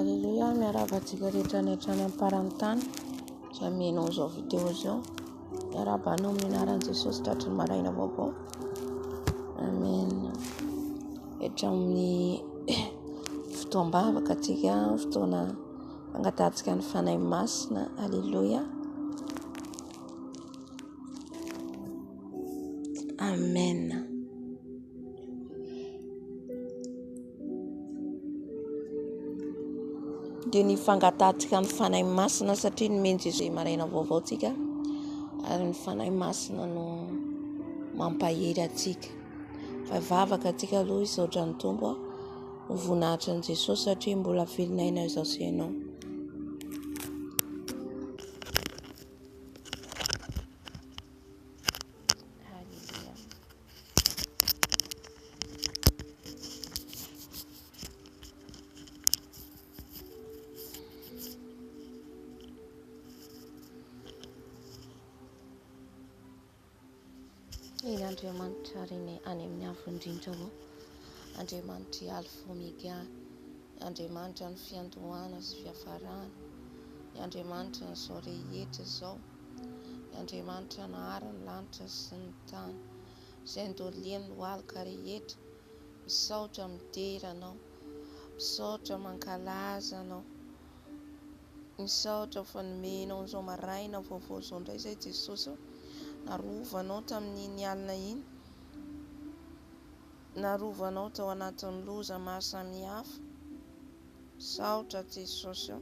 Alléluia, miarabantsika rehetra netrany amin'ny tany izay mihaino izao vidéo izao. Miarabanao amin'ny anaran'i Jesosy tratry ny maraina vaovao. Amen. Hatramin'ny fotoam-bavaka antsika, fotoana fangatantsika ny fanahy masina. Alléluia. Amen. Dia ny fangatantsika ny fanahy masina satria nomeny Jesosy maraina vaovao tsika, ary ny fanahy masina no mampahery atsika. Fa vavaka atsika aloha isaotra ny tombo, voninahitry ny Jesosy satria mbola velona aina izao sy ianao. Eny Andriamanitra reny any amin'ny avindrindra ho Andriamanitra Alfa Omega, Andriamanitra ny fiandohana sy fiafarana, Andriamanitra ny izao rehetra izao, Andriamanitra nahary ny lanitra sy ny tany, izay ndoliany lohalika rehetra, misaotra midera anao, misaotra mankalaza anao, misaotra fa nomenao izao maraina vaovao izao indray izay Jesosy. Narovanao tamin'iny alina iny, narovanao tao anatin'ny loza maro samihafa. Saotra Jesosy,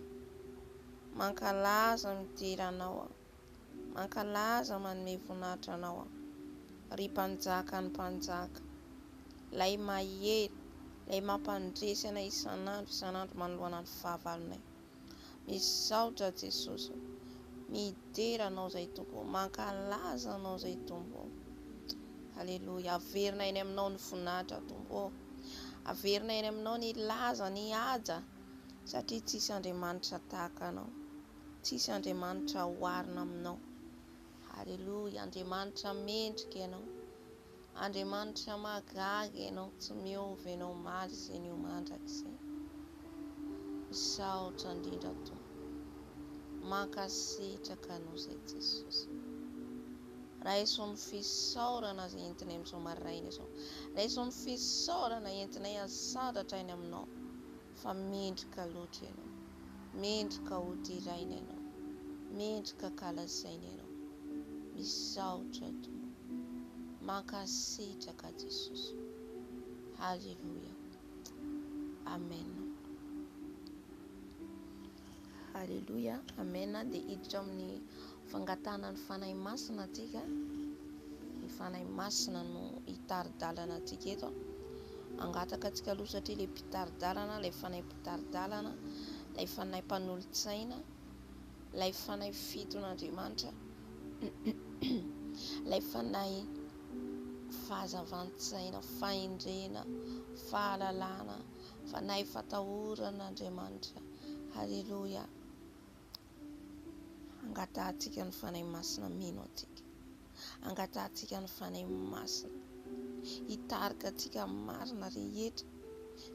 mankalaza midera anao, mankalaza manome voninahitra anao, ry mpanjaka ny mpanjaka, lay mahery, lay mampandresy anay isan'andro manoloana ny fahavalonay. Misaotra Jesosy, midera anao zay tompo, mankalaza anao zay tompo. Halleluja. Averina eny aminao ny voninahitra tompo, averina eny aminao ny laza, ny haja, satria tsisy Andriamanitra tahaka anao, tsisy Andriamanitra oharina aminao. Halleluja. Andriamanitra mendrika ianao, Andriamanitra magaga ianao, tsy miova ianao maly izay ny mandrakizay. Misaotra indrindra tompo, mankasitraka anao zay Jesosy. Raiso ny fisaorana izay entinay amin'izao maraina izao, raiso ny fisaorana entinay hasandratra eny aminao, fa mendrika loatra ianao, mendrika hodiraina ianao, mendrika kalazaina ianao. Misaotra tompo, mankasitraka Jesosy. Halleluja. Amen. Halleluja. Amen. Dia hiditra amin'ny fangatahana ny fanahy masina atsika. Ny fanahy masina no hitaridalana atsika eto. Angataka atsika aloha satria ilay mpitaridalana, ilay fanahy mpitaridalana, ilay fanahy mpanolo-tsaina, ilay fanahy fiton'Andriamanitra, ilay fanahy fahazavan-tsaina, fahendrena, fahalalana, fanahy fatahoran'Andriamanitra. Halleluja. Angatahantsika ny fanahy masina mino atsika, angatahantsika ny fanahy masina, hitarika atsika marina rehetra,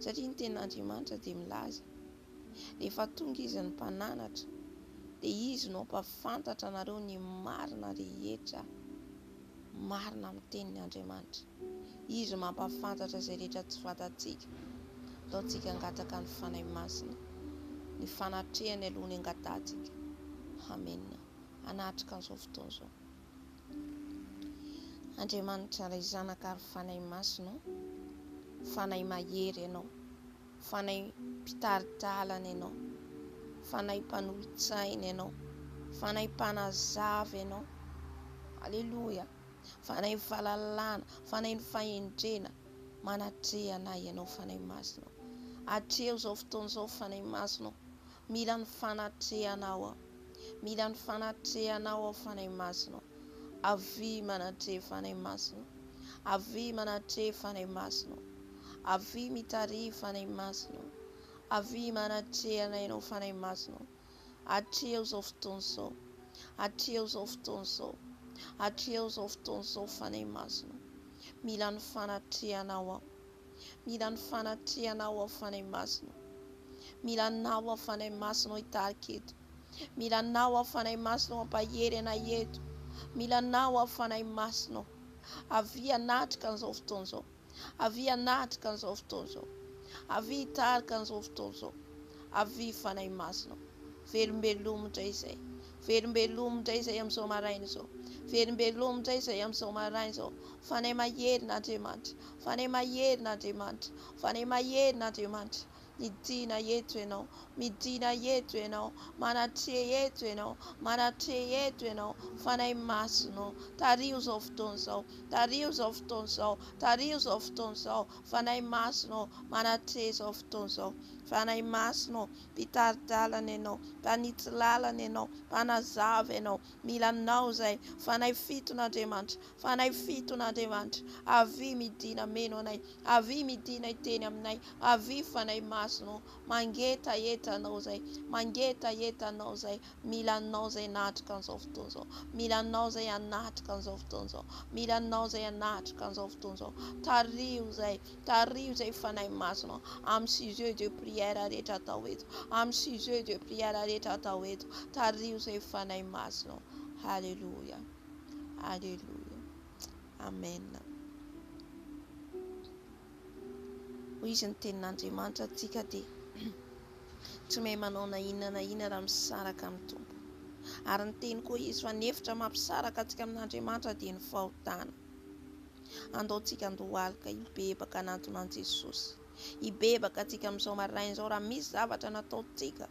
satria ny ten'Andriamanitra dia milaza, rehefa tonga izy ny mpananatra, dia izy no ampafantatra anareo ny marina rehetra, marina amin'ny tenin'Andriamanitra. Izy mampafantatra izay rehetra tsy fantatsika. Ataontsika angataka ny fanahy masina, ny fanatrehany aloha ny angatahantsika. Amen. Anatrika an'izao fotoana izao. Andriamanitra ray zanaka ary fanahy masina, fanahy mahery ianao, fanahy mpitaridalana ianao, fanahy mpanolo-tsaina ianao, fanahy mpanazava ianao. Alleluja. Fanahy fahalalana, fanahy ny fahendrena, manatrehana ianao fanahy masina. Hatreo izao fotoana izao fanahy masina, mila ny fanatrehanao, mila ny fanatrehanao fanahy masina. Avy manatreh fanahy masina, avy manatreh fanahy masina, avy mitary fanahy masina, avy manatrehana ianao fanahy masina. Hatreo izao fotoana izao, hatreo izao fotoana izao, hatreo izao fotoana izao fanahy masina. Mila ny fanatrehanao, mila ny fanatrehanao fanahy masina. milanao aho fanahy masina hitarika eto, milanao aho fanahy masina ampahery anay eto, milanao aho fanahy masina avy anatrika an'izao fotoana izao, avy anatrika an'izao fotoana izao, avy hitarika an'izao fotoana izao, avy fanahy masina. Velombeloma indray izay, velombeloma indray izay amin'izao maraina izao, velombeloma indray izay amin'izao maraina izao. Fanahy mahery n'Andriamanitra, fanahy mahery n'Andriamanitra, fanahy mahery n'Andriamanitra. Midina eto ianao, midina eto ianao, manatre eto ianao, manatre eto ianao, fanahy masina. Tario izao fotoana izao, tario izao fotoana izao, tario izao fotoana izao, fanahy masina, manatre izao fotoana izao, fanahy masina. Mpitaridalana ianao, mpanitsy lalana ianao, mpanazava ianao, milanao izay, fanahy fiton'Andriamanitra, fanahy fiton'Andriamanitra. Avy midina meno anay, avy midina iteny aminay, avy fanahy masina, mangetaetanao izay, mangetaetanao izay, milanao izay anatrika an'izao fotoana izao, milanao izay anatrika an'izao fotoana izao, milanao izay anatrika an'izao fotoana izao. Tario izay fanahy masina amin'ny sujet de prière rehetra atao eto, amin'ny sujet de prière rehetra atao eto, tario izay fanahy masina. Halleluja, halleluja, amen. Hoy izy ny tenin'Andriamanitra antsika dia tsy mahay manao na inona raha misaraka amin'ny tompo. Ary ny teny koa izy fa ny hevitra mampisaraka antsika amin'Andriamanitra dia ny fahotana. Andaontsika andohalika hibebaka anatonan'i Jesosy, hibebaka antsika amin'izao maraina izao. Raha misy zavatra nataontsika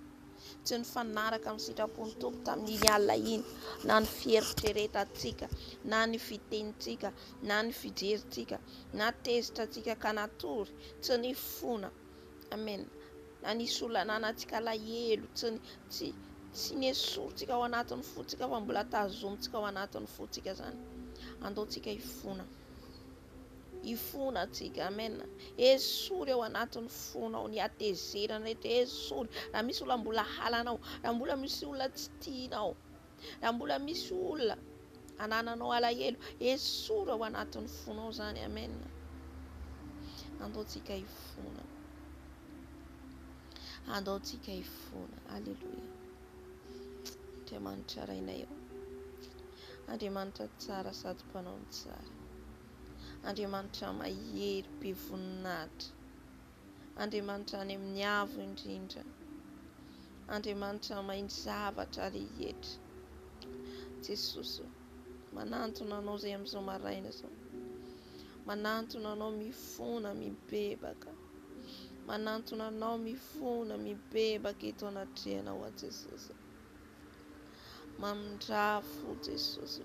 tsy ny fanaraka amin'ny sitrapon'ny tompo tamin'iny alina iny, na ny fieritreretantsika, na ny fitenitsika, na ny fijerintsika, na tezitrantsika ka natory tsy ny fona, amen, na nisy olona nanantsika alahelo, tsy niesorintsika ao anatin'ny fontsika fa mbola tazomintsika ao anatin'ny fontsika zany. Andaontsika hifona antsika, amen. Esory ao anatin'ny fona ao, ny atezerana rehetra esory. Raha misy olona mbola halanao, raha mbola misy olona tsy tianao, raha mbola misy olona anananao alahelo, esory ao anatin'ny fona ao zany, amen. Andaontsika hifona, andaontsika hifona, halleluja. Andriamanitra rainay eo, Andriamanitra tsara sady mpanao ny tsara, Andriamanitra mahery be voninahitra, Andriamanitra any amin'ny avo indrindra, Andriamanitra mahay zavatra rehetra. Jesosy, manantona anao izay amin'izao maraina izao, manantona anao mifona mibebaka, manantona anao mifona mibebaka eto anatrehanao a Jesosy. Mamindrafo Jesosy,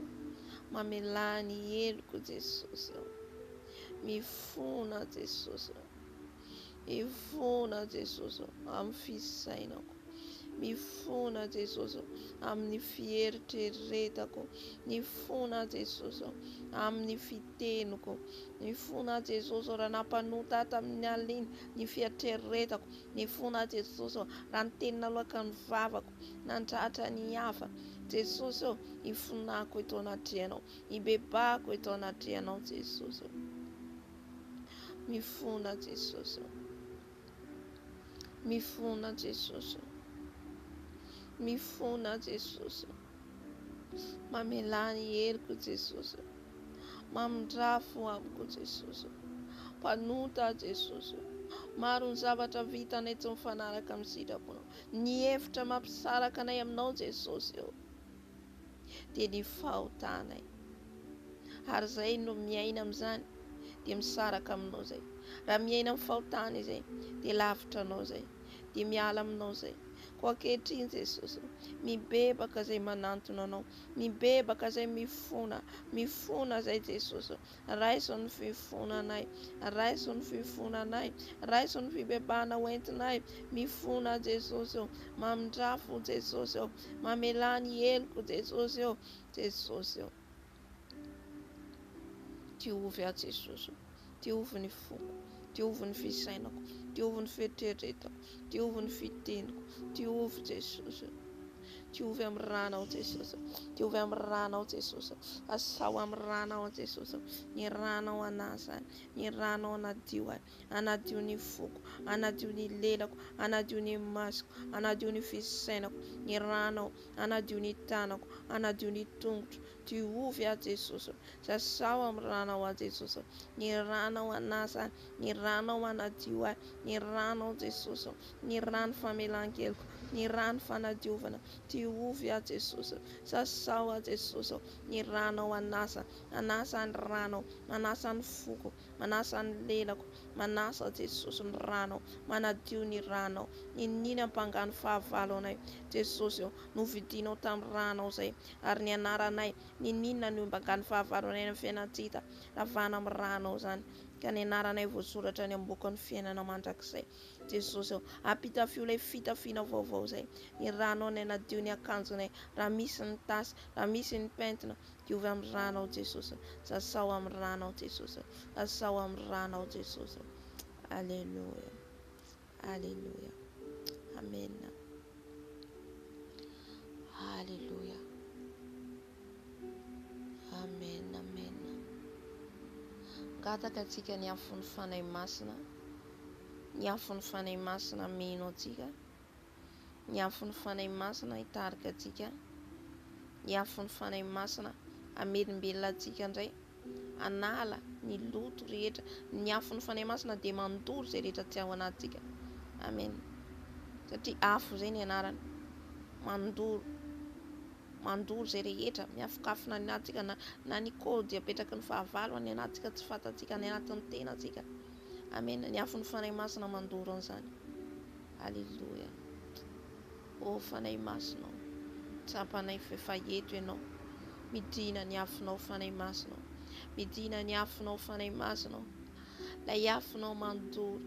mamelany heloko Jesosy, mifona Jesosy, mifona Jesosy amin'ny fisainako, mifona Jesosy amin'ny fieritreretako, mifona Jesosy amin'ny fiteniko, mifona Jesosy raha nampanota tamin'ny alina iny ny fieritreretako, mifona Jesosy raha ny tenina loaka ny vavako nandratra ny hafa. Jesosy hifonako eto anatrehanao, hibebako eto anatrehanao Jesosy. Mifona Jesosy, mifona Jesosy, mifona Jesosy, mamelany heloko Jesosy, mamindrafo amiko Jesosy, mpanota Jesosy. Maro ny zavatra vitanay tsy mifanaraka amin'ny sitraponao, ny hevitra mampisaraka anay aminao Jesosy eo dia ny fahotanay. Ary izay no miaina amin'izany dia misaraka aminao izay. Raha miaina amin'ny fahotana izay dia lavitra anao izay, dia miala aminao izay. Koa ankehitriny Jesosy, mibebaka izay manantona anao, mibebaka izay mifona, mifona izay Jesosy. Raiso ny fifonanay, raiso ny fifonanay, raiso ny fibebahana hoentinay. Mifona Jesosy, mamindrafo Jesosy, mamelany heloko Jesosy, Jesosy. Diovy a Jesosy, diovy ny foko, diovy ny fisainako, diovy ny fieritreretako, diovy ny fiteniko, diovy Jesosy, diovy amin'ny ranao Jesosy, diovy amin'ny ranao Jesosy, asao amin'ny ranao Jesosy, ny ranao anasa, ny ranao anadio ahy, anadio ny foko, anadio ny lelako, anadio ny masoko, anadio ny fisainako, ny ranao, anadio ny tanako, anadio ny tongotro, diovy ahy Jesosy, sasao amin'ny ranao ahy Jesosy, ny ranao anasa, ny ranao anadio ahy, ny ranao Jesosy, ny rano famelan-keloko, ny rano fanadiovana, diovy ahy Jesosy, sasao ahy Jesosy, ny ranao anasa, anasa ny ranao, manasa ny foko, manasa ny lelako, manasa Jesosy ny ranao, manadio ny ranao, ninina ampangano fahavalo anay Jesosy, novidinao tamin'ny ranao zay, ary ny anaranay ninina no ampangano fahavalo anay amin'ny fiainantsika, ravana amin'ny ranao zany, ka ny anaranay voasoratra ny ambokon'ny fiainana mandrakizay Jesosy, apita fio ilay fitafiana vaovao zay, ny ranao ny anadio ny akanjonay, raha misy ny tasy, raha misy ny pentina, diovy amin'ny ranao Jesosy, sasao amin'ny ranao Jesosy, sasao amin'ny ranao Jesosy. Alléluia, alléluia, amen, alléluia, amen, amen. Gataka antsika ny afon'ny fanahy masina, ny afon'ny fanahy masina meno antsika, ny afon'ny fanahy masina hitarika antsika, ny afon'ny fanahy masina amelombelona antsika indray, anala ny loto rehetra, ny afon'ny fanahy masina dia mandoro izay rehetra tsy ao anatsika, amen, satria afo izay ny anarany, mandoro, mandoro izay rehetra miafokafona ny anatsika, na ny kody apetraky ny fahavalo ny anatsika tsy fantatsika ny anatin'ny tenatsika, amen, ny afon'ny fanahy masina mandoro an'izany, alleluia. O fanahy masinao, tsapanay fefaheto ianao, midina ny afonao fanahy masinao, midina ny afonao fanahy masinao, lay afonao mandoro,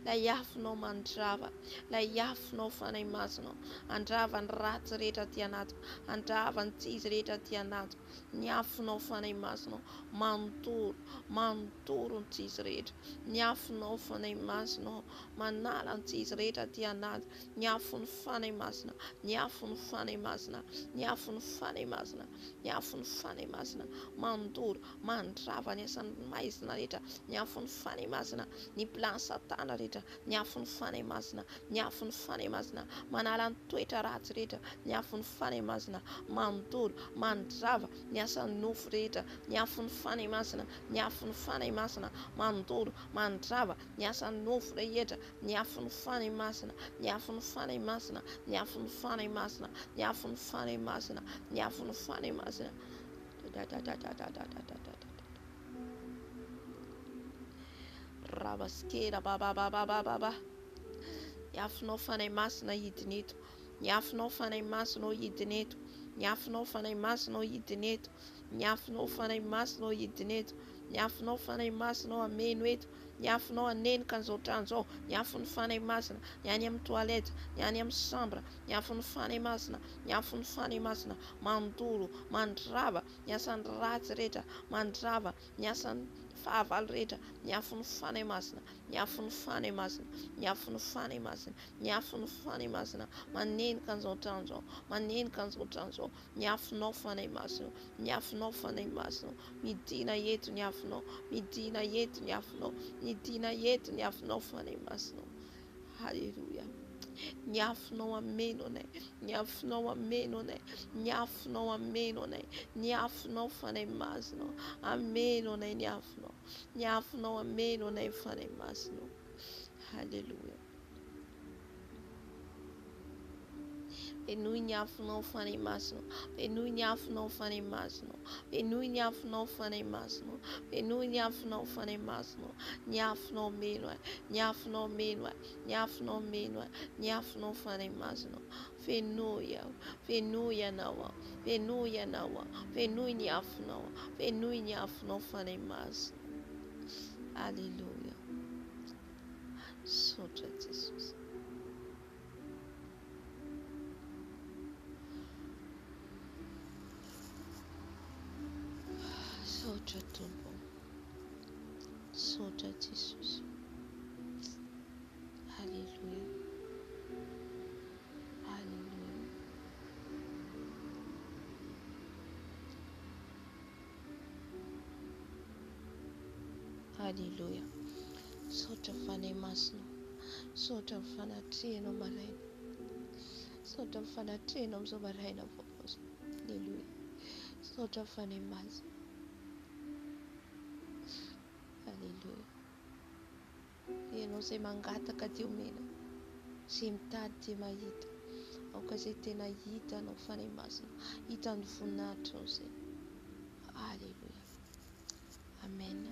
lay afonao mandrava, lay afonao fanahy masinao, andrava ny ratsy rehetra ty anatiko, andrava ny tsizy rehetra ty anatiko, ny afonao fanahy masinao mandoro, mandoro ny tsizy rehetra, ny afonao fanahy masinao manala ny tsizy rehetra ty anatiko, ny afon'ny fanahy masina, ny afon'ny fanahy masina, ny afon'ny fanahy masina, ny afon'ny fanahy masina mandoro, mandrava ny asan'ny maizina rehetra, ny afon'ny fanahy masina, ny plan satana rehetra, ny afon'ny fanahy masina, ny afon'ny fanahy masina manala ny toetra ratsy rehetra, ny afon'ny fanahy masina mandoro, mandrava ny asan'ny nofo rehetra, ny afon'ny fanahy masina, ny afon'ny fanahy masina mandoro, mandrava ny asan'ny nofo rehetra, ny afon'ny fanahy masina, ny afon'ny fanahy masina, ny afon'ny fanahy masina, ny afon'ny fanahy masina, ny afon'ny fanahy masina. Rabaskera baba, ny afonao fanahy masina hidiny eto, ny afonao fanahy masina hidiny eto, ny afonao fanahy masina hidiny eto, ny afonao fanahy masina hidiny eto, ny afonao fanahy masina ameno eto, ny afonao anenika an'izao trano zao, ny afon'ny fanahy masina, ny any amin'ny toaleta, ny any amin'ny sambra, ny afon'ny fanahy masina, ny afon'ny fanahy masina mandoro, mandrava ny asan'ny ratsy rehetra, mandrava ny asan'ny fahavalo rehetra, ny afon'ny fanahy masina, ny afon'ny fanahy masina, ny afon'ny fanahy masina, ny afon'ny fanahy masina manenika an'izao trano zao, manenika an'izao trano zao, ny afonao fanahy masina, ny afonao fanahy masina, midina eto ny afonao, midina eto ny afonao, midina eto ny afonao fanahy masina. Halleluja. Ny afonao ameno anay, ny afonao ameno anay, ny afonao ameno anay, ny afonao fanahy masina ameno anay, ny afonao ameno anay fanahy masina. Halleluja. Benoy ny afonao fanahy masina, benoy ny afonao fanahy masina, benoy ny afonao fanahy masina, benoy ny afonao fanahy masina, ny afonao meno ahy, ny afonao meno ahy, ny afonao meno ahy, ny afonao fanahy masina, fenoy aho, fenoy anao, fenoy anao, fenoy ny afonao, fenoy ny afonao fanahy masina. Alléluia. Sotra Jesosy. Sotra Tompo, sotra Jesosy. Alléluia, alléluia, Haleluya. Misaotra fanahy masina, misaotra ny fanatrehanao maraina, misaotra ny fanatrehanao amin'izao maraina vaovaoza. Haleluya. Misaotra ny fanahy masina. Haleluya. Ianao izay mangataka dia omena, izay mitady dia mahita. Aoka izay tena hitanao fanahy masina, hitan'ny voninahitra ao izay. Haleluya. Amen.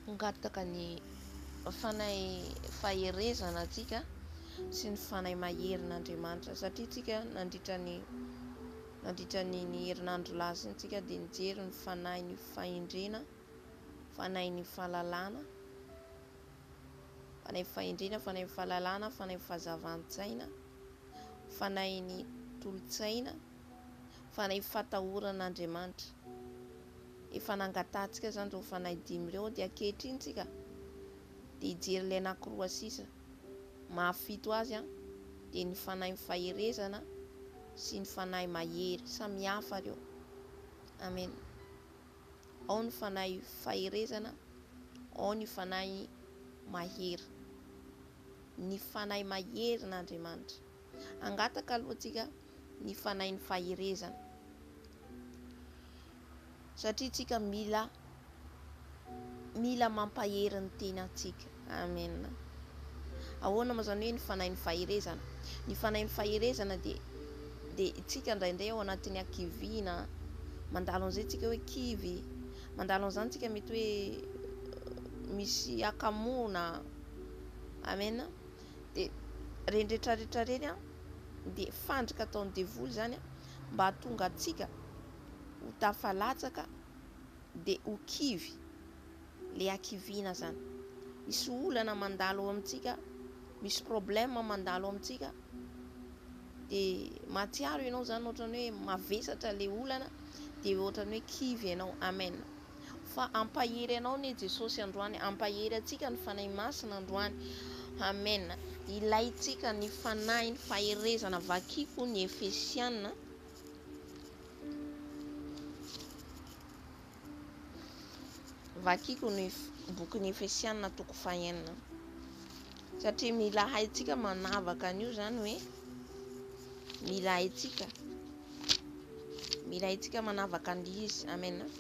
Mangataka ny fanahy faherezana antsika sy ny fanahy maherin'Andriamanitra, satria tsika nandritra ny herinandro lasa antsika dia nijery ny fanahy ny fahendrena, fanahy ny fahalalana, fanahy fahendrena, fanahy fahalalana, fanahy fahazavan-tsaina, fanahy ny tolotsaina, fanahy fatahoran'Andriamanitra. Efa nangatantsika izany ireo fanahy dimy ireo, dia ankehitriny tsika dia hijery ilay anankiroa sisa. Mahafito azy dia ny fanahy faherezana sy ny fanahy mahery, samy hafa ireo. Amen. Ao ny fanahy faherezana, ao ny fanahy mahery. Ny fanahy maherin'Andriamanitra. Angataka aloha tsika ny fanahy ny faherezana, satria tsika mila mampahery ny tenantsika. Amen. Ahoana ma zany hoe ny fanahy ny faherezana? Ny fanahy ny faherezana dia tsika indraindray ao anatin'ny akivina, mandalo an'izay tsika hoe kivy, mandalo an'izany tsika mety hoe misy akamona. Amen. Dia rendretrarehetra reny dia fandrika ataon'ny devoly zany mba hahatonga atsika ho tafalatsaka dia ho kivy le akivina zany. Misy olana mandalo ao amintsika, misy problème mandalo ao amintsika, dia mahatsiaro ianao zany ohatrany hoe mavesatra le olana, dia ohatrany hoe kivy ianao. Amen. Fa ampahery ianao ne Jesosy androany, ampahery atsika ny fanahy masina androany. Amen. Ilaitsika ny fanahy ny faherezana. Vakiko ny Efesiana, vakiko ny boky ny Efesiana toko fahenina, satria mila haitsika manavaka an'io zany hoe mila haitsika manavaka an'izy. Amen.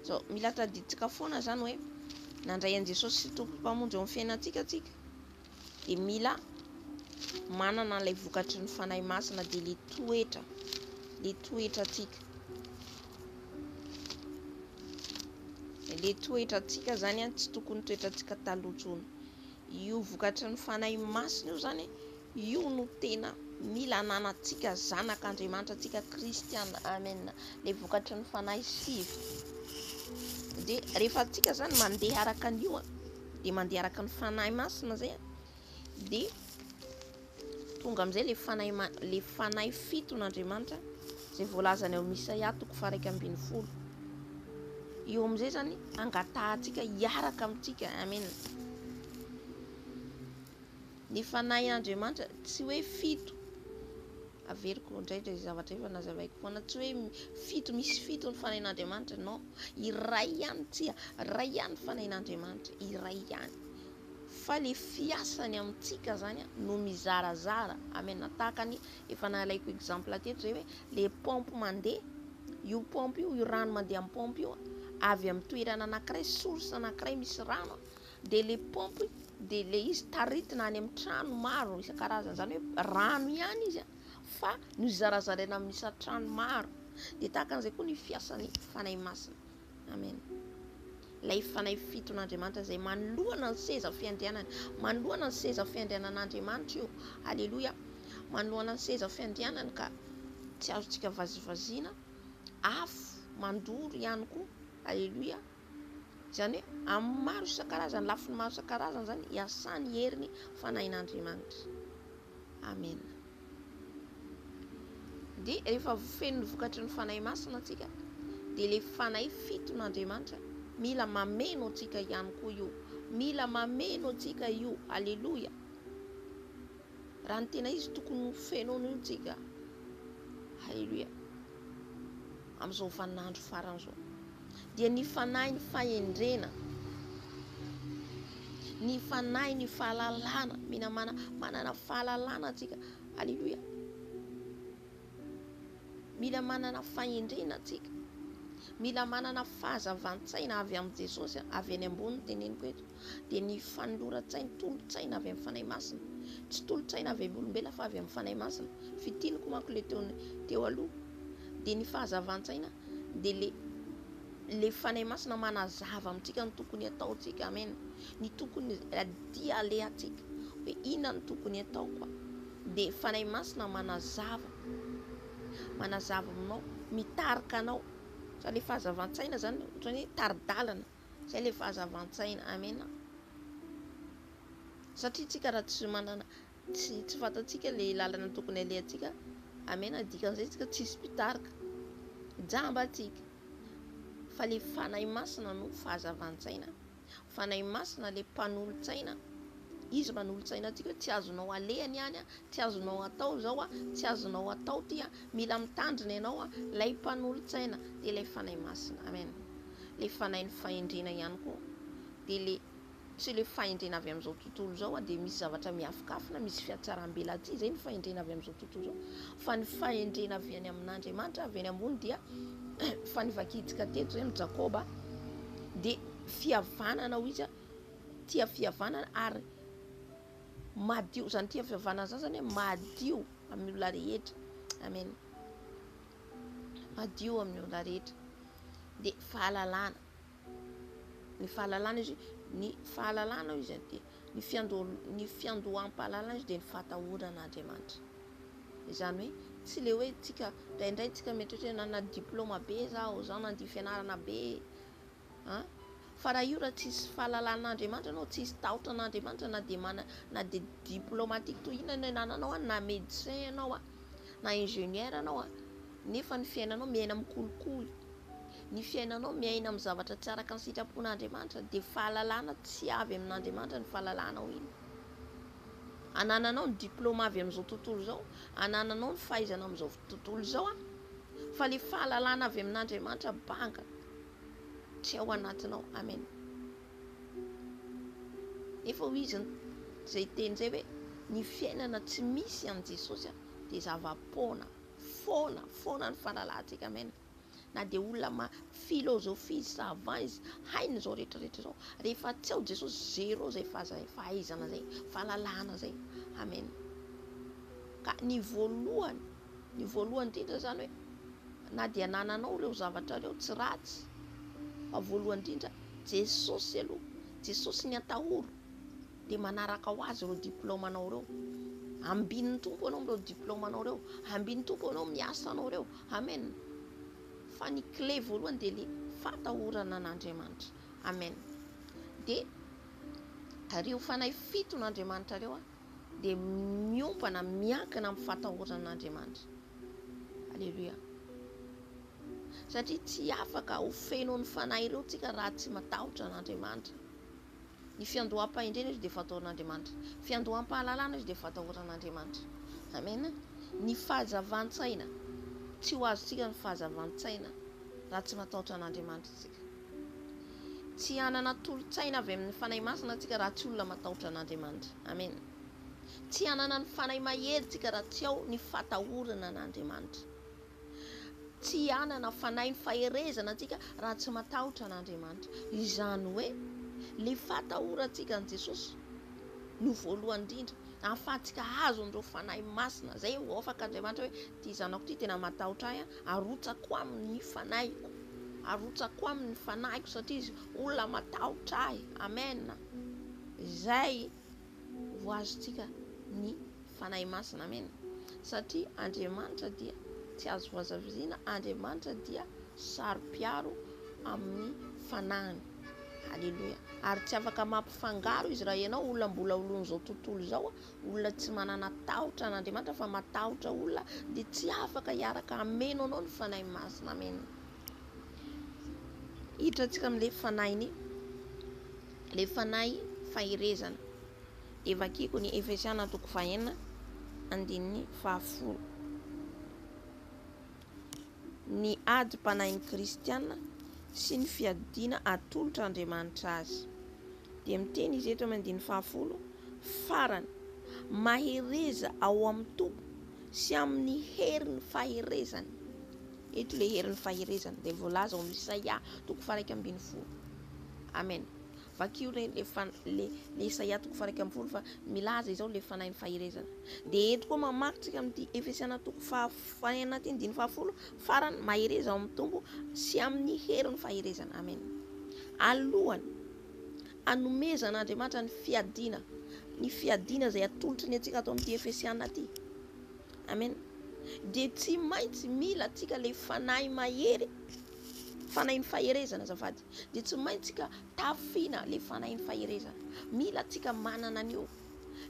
So mila tadiditsika foana zany hoe nandray an' Jesosy sy tompo mpamonjy ao amin'ny fiainantsika tsika, dia mila manana ilay vokatry ny fanahy masina, dia le toetra tsika. Le toetratsika zany tsy tokony toetratsika talotrony. Io vokatry ny fanahy masina io zany, io no tena mila ananatsika zanak'Andriamanitra, tsika kristiana. Amen. Le vokatry ny fanahy sivy. Dia rehefa tsika zany mandeha araka an'io, dia mandeha araka ny fanahy masina zay, dia tonga amin'izay le fanahy fiton'Andriamanitra izay voalazany ao Isaia toko 1:12. Io amin'izay zany angatahantsika hiaraka amintsika. Amen. Ny fanahin'Andriamanitra tsy hoe fito, averiko indraindray zavatra efa nazavaiko foana, tsy hoe fito, misy fito ny fanahin'Andriamanitra. No, iray ihany tsia, iray ihany fanahin'Andriamanitra, iray ihany. Fa le fiasany amintsika zany no mizarazara. Amen. Tahaka ny efa nalaiko exemple teto zay hoe le pompe mandeha, io pompe io rano mandeha amin'ny pompe io avy amin'ny toerana anankiray, source anankiray misy rano, dia le pompe dia le izy taritina any amin'ny trano maro isan-karazany, zany hoe rano ihany izy fa no zarazaraina amin'ny trano maro. Dia tahaka an'izay koa ny fiasan'ny fanahy masina. Amen. Ilay fanahy fiton'Andriamanitra izay manoloana ny seza fiandrianany, manoloana ny seza fiandrianan'Andriamanitra io. Aleluia. Manoloana ny seza fiandrianany, ka tsy azontsika vazivaziana, afo mandoro ihany koa. Aleluia. Izany hoe amin'ny maro isan-karazany, lafiny maro isan-karazany zany hiasany heriny fanahin'Andriamanitra. Amen. Dia rehefa feno ny vokatry ny fanahy masina antsika, dia le fanahy fiton'Andriamanitra mila mameno antsika ihany koa io, mila mameno atsika io. Alleloia. Raha ny tena izy tokony fenona io tsika. Alleloia. Amin'izao vaninandro faran'izao dia ny fanahy ny fahendrena, ny fanahy ny fahalalana, mila manana fahalalana atsika. Alleloia. Mila manana fahendrena atsika, mila manana fahazavan-tsaina avy amin'ny Jesosy, avy any ambony teneniko eto. Dia ny fanoloran-tsaina, tolo-tsaina avy amin'ny fanahy masina, tsy tolo-tsaina avy amin'ny olombelona fa avy amin'ny fanahy masina. Fitiniko manko le teo aloha. Dia ny fahazavan-tsaina dia le fanahy masina manazava amintsika ny tokony ataontsika. Amen. Ny tokony dia alehantsika hoe inona ny tokony atao koa. Dia fanahy masina manazava aminao, mitarika anao. Sa le fahazavan-tsaina zany ohatran'ny taridalana. Zay le fahazavan-tsaina. Amen. Satria tsika raha tsy fantatsika le lalana tokony alehantsika. Amen. Dikan'izay tsika tsisy mpitarika. Jamba atsika. Fa le fanahy masina no fahazavan-tsaina. Fanahy masina le mpanolo-tsaina. Izy manolo-tsaina atsika, tsy azonao alehany ihany, tsy azonao atao zao, tsy azonao atao ty, mila mitandrina ianao, lay mpanolo-tsaina dia lay fanahy masina. Amen. Le fanahy ny fahendrena ihany koa. Dia tsy le fahendrena avy amin'izao tontolo zao dia misy zavatra miafokafona, misy fiatsaram-bela aty, zay ny fahendrena avy amin'izao tontolo zao. Fa ny fahendrena avy any amin'Andriamanitra, avy any ambony dia fa nivakitsika teto zay amin'ny Jakoba dia fihavanana ho izy, tia fihavanana ary madio. Zany tia fihavanana zany hoe madio amin'ny olona rehetra. Amen. Madio amin'ny olona rehetra. Dia fahalalana. Ny fahalalana izy, ny fahalalana izy dia ny fiandoham-pahalalana izy dia ny fatahoran'Andriamanitra. Izany hoe tsy le hoe tsika indraindray tsika mety hoe nana diplôma be zao nandio fianarana be, fa raha io raha tsisy fahalalàn'Andriamanitra anao, tsisy taotran'Andriamanitra, na dia diplomatique toy inona no nananao, na médecin anao, na ingénieur anao, nefa ny fiainanao miaina amin'ny kolikoly, ny fiainanao miaina amin'ny zavatra tsy araka ny sitrapon'Andriamanitra, dia fahalalana tsy avy amin'Andriamanitra ny fahalalana iny. Anananao ny diplôma avy amin'izao tontolo zao, anananao ny fahaizana amin'izao tontolo zao, fa le fahalalana avy amin'Andriamanitra banga tsy ao anatinao. Amen. Efa ho izy zay teny zay hoe ny fiainana tsy misy an' Jesosy dia zava-poana, foana ny fahalalantsika. Amen. Na dia olona filôzofia savant izy, hainy zao rehetrarehetra zao, rehefa tsy ao Jesosy, zéro zay fahaizana zay, fahalalana zay. Amen. Ka ny voalohany indrindra zany hoe na dia nananao ireo zavatra ireo tsy ratsy, fa voalohany indrindra Jesosy aloha, Jesosy ny atahoro, dia manaraka ho azy ireo diplômanao ireo. Ambin'ny tompo anao ireo diplômanao ireo, ambin'ny tompo anao miasa anao ireo. Amen. Fa ny clé voalohany dia le fatahorana an'Andriamanitra. Amen. Dia ireo fanahy fiton'Andriamanitra ireo dia miompana, miankina amin'ny fatahorana an'Andriamanitra. Alleluia. Satria tsy afaka ho fenon'ny fanahy ireo tsika raha tsy matahotra an'Andriamanitra. Ny fiandoham-pahendrena izy dia fatahoran'Andriamanitra, fiandoham-pahalalana izy dia fatahoran'Andriamanitra. Amen. Ny fahazavan-tsaina, tsy ho azontsika ny fahazavan-tsaina raha tsy matahotra an'Andriamanitra tsika. Tsy hanana tolo-tsaina avy amin'ny fanahy masina tsika raha tsy olona matahotra an'Andriamanitra. Amen. Tsy hanana ny fanahy mahery tsika raha tsy ao ny fatahorana an'Andriamanitra. Tsy hanana fanahy ny faherezana tsika raha tsy matahotra an'Andriamanitra. Izany hoe le fatahorantsika an' Jesosy no voalohany indrindra, ahafahantsika azo an'ireo fanahy masina. Zay ho afaka Andriamanitra hoe ty zanako ty tena matahotra ahy, arotsako amin'ny fanahiko, arotsako amin'ny fanahiko satria izy olona matahotra ahy. Amen. Zay ho azontsika ny fanahy masina. Amen. Satria Andriamanitra dia tsy azo voazaviana, Andriamanitra dia saro-piaro amin'ny fanahiny. Alleluia. Ary tsy afaka mampifangaro izy raha ianao olona mbola olon'izao tontolo zao, olona tsy manana tahotra an'Andriamanitra fa matahotra olona, dia tsy afaka hiaraka ameno anao ny fanahy masina. Amen. Hiditra antsika amin'ilay fanahiny le fanahy faherezana. De vakiko ny Efesiana 4:1 andininy 10. Ny ady mpanahin'ny kristiana sy ny fiadiana atolotra Andriamanitra azy. De miteny izy eto amin'ny andininy 10, farany mahereza ao amin'ny tompo sy amin'ny herin'ny faherezana. Eto le herin'ny faherezana de voalaza ao amin'ny Isaia 1:10. Amen. Vakio le Isaia 1:10 fa milaza izao le fanahin'ny faherezana. De eto koa mamakitsika amin'ny Efesiana 4:1 farany mahereza ao amin'ny tompo sy amin'ny herin'ny faherezana. Amen. Alohany anomezan'Andriamanitra ny fiadiana izay atolotry ny antsika atao amin'ity Efesiana ty. Amen. De tsy maintsy mila atsika le fanahy mahery, fanahin'ny faherezana azafady. De tsy maintsy ka tafiana le fanahin'ny faherezana. Mila atsika manana an'io.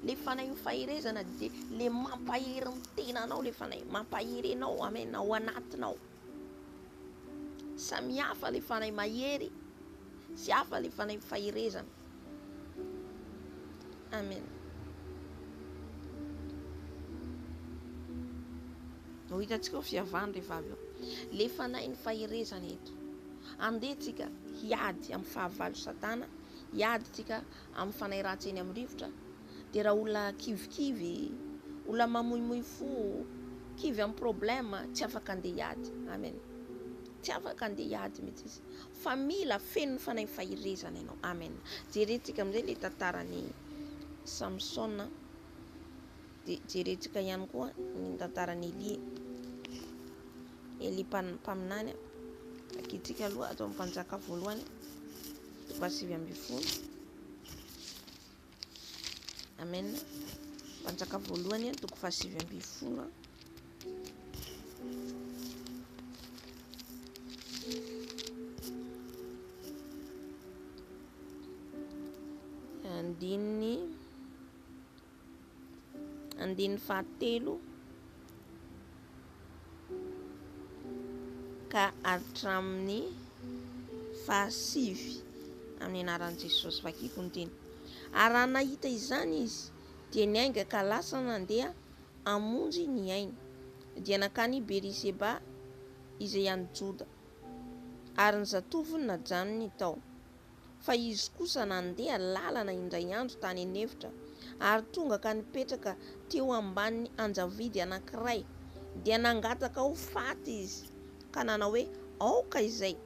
Le fanahin'ny faherezana de le mampahery ny tenanao le fanahy, mampahery anao, amen, ao anatinao. Samy hafa le fanahy mahery sy hafa le fanahy faherezana. Amen. Ho hitantsika ho fiavahany rehefa avy eo. Le fanahin'ny faherezana eto. Andetsika hiady amin'ny fahavalo Satana, hiady tsika amin'ny fanahy ratsy eny amin'ny rivotra. De raha olona kivikivy, olona mamoimoy fo, kivy amin'ny problème, tsy afaka andeha hiady. Amen. Tsy afaka andeha hiady mihitsy izy. Fa mila feno ny fanahy faherezana ianao. Amen. Jerentsika amin'izay le tantarany Samson. De jerentsika ihany koa ny tantarany Eli mpaminany. Akitsika aloha atao amin'ny mpanjaka voalohany 7:10. Amen. Mpanjaka voalohany 7:10. Andininy 7 ka hatramin'ny 9 amin'ny anaran'i Jesosy. Vakiko ny teny. Ary raha nahita izany izy dia niainga ka lasa nandeha amonjy ny ainy, dia nakany Beriseba izay any Joda, ary ny zatoviny najanony tao. Fa izy kosa nandeha lalana indray andro tany anefitra, ary tonga ka nipetraka teo ambanin'ny anjavidy anankiray, dia nangataka ho faty izy, ka nanao hoe aoka izay,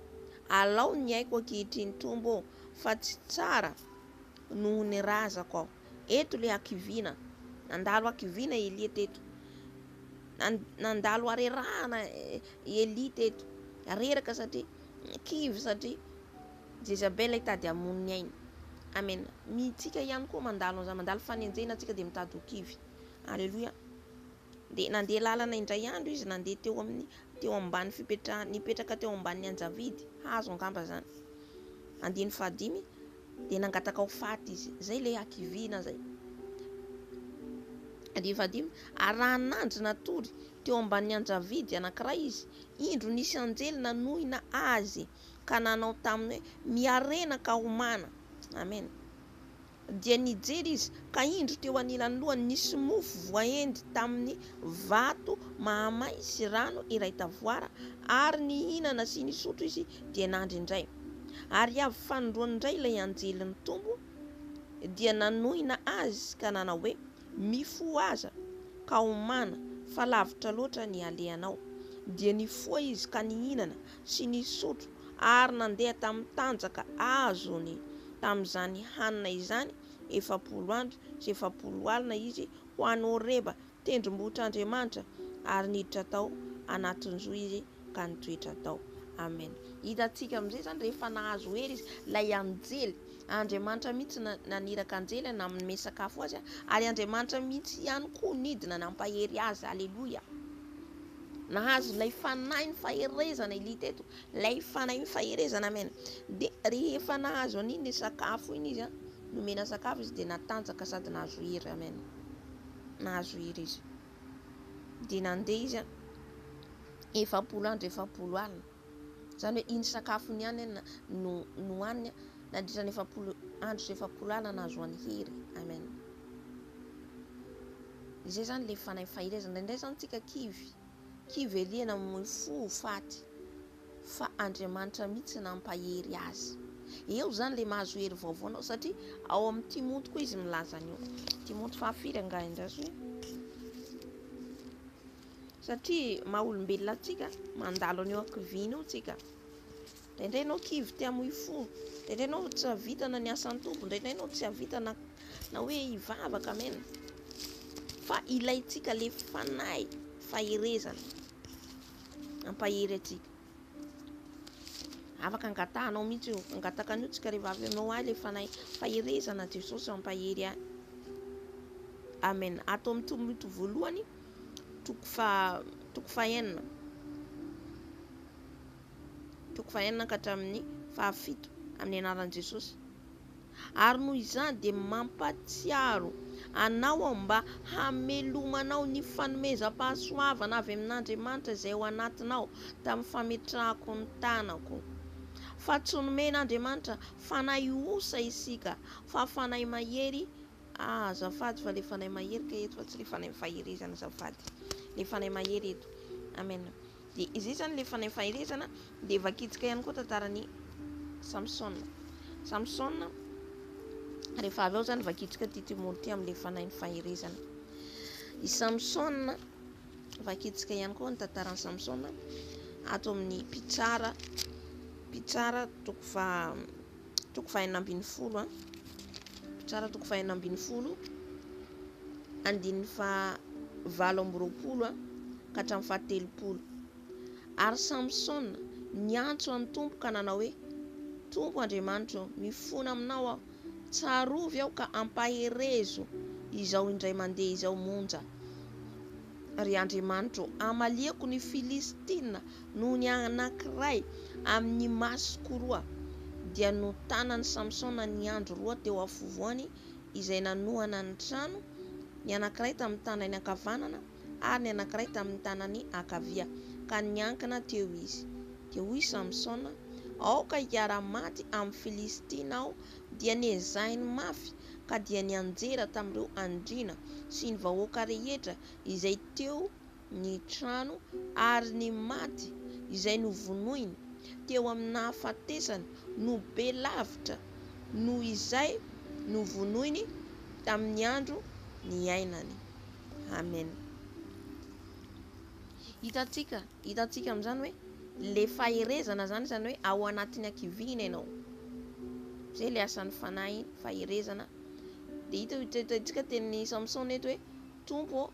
alao ny aiko ankehitriny tombo, fa tsy tsara noho ny razako aho. Eto le hakiviana, nandalo hakiviana Elia teto, nandalo arerahana Elia teto, reraka satria kivy, satria Jezabel hitady hamono ny ainy. Amen. Mitsika ihany koa mandalo fanenjena atsika de mitady ho kivy. Alleluia. De nandeha lalana indray andro izy, nandeha teo ambany nipetraka teo ambanin'ny anjavidy, hazo angamba zany. Andiny 5 de nangataka ho faty izy. Zay le hakiviana zay. Andiny 5 raha nandry natory teo ambanin'ny anjavidy anankiray izy, indro nisy anjely nanohina azy ka nanao taminy hoe miarena ka homana. Amen. Dia nijery izy ka indro teo anilan'ny lohany nisy mofo voaendy tamin'ny vato mahamay sy rano iray tavoara, ary nihinana sy nisotro izy dia nandry indray. Ary avy fanondroany indray ilay anjely ny tombo, dia nanohina azy ka nanao hoe mifoha aza ka homana, fa lavitra loatra ny alehanao. Dia nifoha izy ka nihinana sy nisotro, ary nandeha tamin'ny tanjaka azony tamin'izany hanina izany 40 andro sy 40 alina izy ho any Horeba, tendrombohitr'Andriamanitra, ary niditra tao anatin'ny zo izy ka nitoetra tao. Amen. Hitantsika amin'izay zany rehefa nahazo hery izy, lay anjely, Andriamanitra mihitsy naniraka anjely nanome sakafo azy, ary Andriamanitra mihitsy ihany koa nidina nampahery azy. Alleluia. Nahazo lay fanahy ny faherezana Elia teto, lay fanahy ny faherezana. Amen. De rehefa nahazo an'iny sakafo iny izy, nomena sakafo izy, de natanjaka sady nahazo hery. Amen. Nahazo hery izy. De nandeha izy 40 andro 40 alina. Zany hoe iny sakafo niany no hoanina nandritra ny 40 andro 7 nazo any hery. Amen. Izay zany le fanahy faherezana. Indray zany tsika kivy eliana mifo faty fa Andriamanitra mihitsy nampahery azy. Eo zany le mahazo hery vaovaonao satria ao amin'ny Timoty koa izy milaza an'io. Timoty 4 angahindraso. Satria maha-olombelona atsika mandalo an'io ankiviny io tsika. Indray anao kivy tia mifo, indray anao tsy havitana ny asan'ny tompo, indray anao tsy havitana na hoe hivavaka mena. Fa ilaitsika le fanahy faherezana ampahery atsika. Afaka angatahanao mihitsy io, angataka an'io tsika rehefa avy aminao ahy le fanahy faherezana Jesosy ampahery ahy. Amen. Atao amin'ny Timoty voalohany toko 4 ka hatramin'ny 7 amin'ny anaran'i Jesosy. Ary noho izany dia mampatsiaro anao mba hamelomanao ny fanomezam-pahasoavana avy amin'Andriamanitra izay ao anatinao tamin'ny fametrahako ny tanako. Fa tsy nomen'Andriamanitra fanahy osa isika, fa fanahy mahery. Azafady fa le fanahy mahery ka eto, fa tsy le fanahy faherezana. Azafady, le fanahy mahery eto. Amen. Dia izy zany le fanahy faherezana dia vakitsika ihany koa tantarany Samson. Rehefa avy ao zany vakitsika ty Timoty amin'le fanahy faherezana. I Samson vakitsika ihany koa ny tantarany Samson ato amin'ny Mpitsara toko 4:40. Mpitsara toko 4:40 andininy 7:20 ka hatramin'ny 7:30. Ary Samson niantso amin'ny Tompo ka nanao hoe: Tompo Andriamanitra, mifona aminao aho, tsarovy aho ka ampaherezo izao indray mandeha izao monja. Ry Andriamanitra, amaliako ny Filistina noho ny anankiray amin'ny masoko roa. Dia notanany Samson ny andro 2 teo afovoany izay nanohana ny trano, ny anankiray tamin'ny tanany ankavanana ary ny anankiray tamin'ny tanany ankavia, ka niankina teo izy. Dia hoy Samson: aoka hiara-maty amin'ny Filistina aho. Dia niezahiny mafy ka dia nianjera tamin'ireo andriana sy ny vahoaka rehetra izay teo ny trano, ary ny maty izay novonoiny teo amin'ny nahafatesany no be lavitra noho izay novonoiny tamin'ny andro ny ainany. Amen. Hitatsika amin'izany hoe le faherezana zany hoe ao anatin'ny ankiviny ianao. Zay le asan'ny fanahy faherezana. Dia hitatsika tenin'ny Samson eto hoe: Tompo,